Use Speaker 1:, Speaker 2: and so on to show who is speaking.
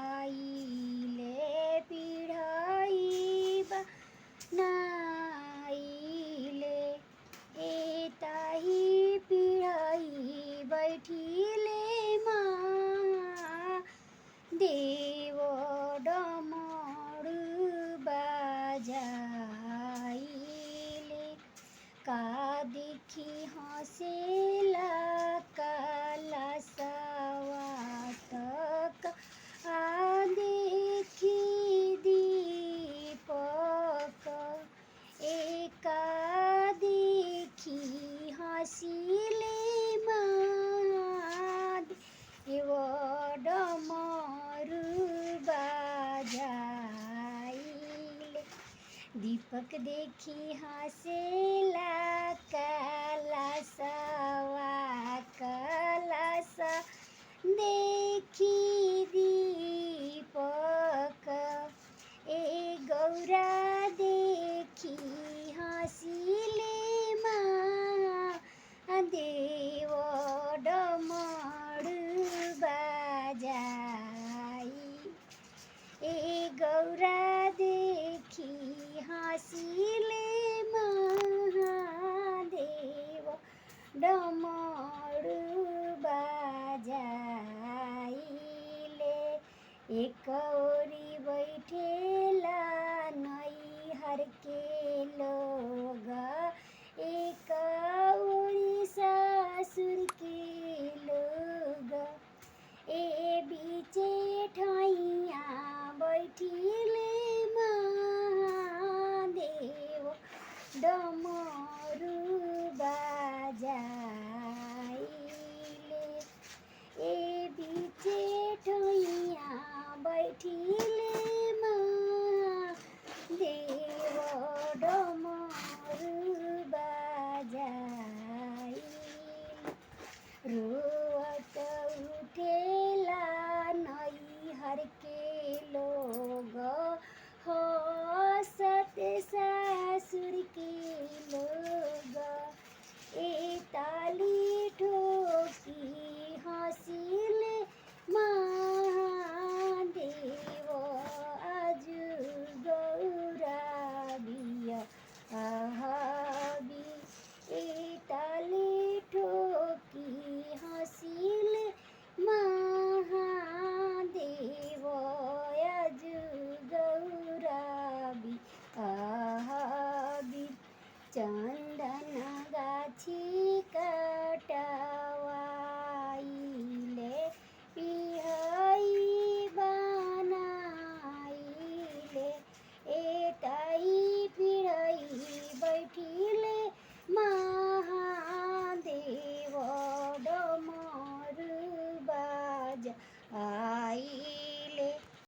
Speaker 1: કાટવાઈલે પીઢાઈ બનાઈલે એ તાહી પીઢાઈ बैठीले માં દેવો ડમરુ બાજાઈલે કા દેખી હસેલા કાલા સવાતક આ દેખી દીપક એકા દેખી હસીલે માં એવો ડમરુ બાજાઈલે દીપક દેખી હસેલા કાલા સવા કલસ દેખી દીપક એ ગૌરા દેખી હસીલે માં દેવો ડમરુ બાજાઈ એ ગૌરા દેખી હસીલે મહાદેવ ડમરુ બાજાઈલે એક ઓરી बैठेला नैहर के लोग एक ओरी ससुर के लोग ए बीचे ठाइया बैठीले महादेव डमरु बाजाइले ए बीचे ठाइया बैठीले महादेव डमरु बाजाइले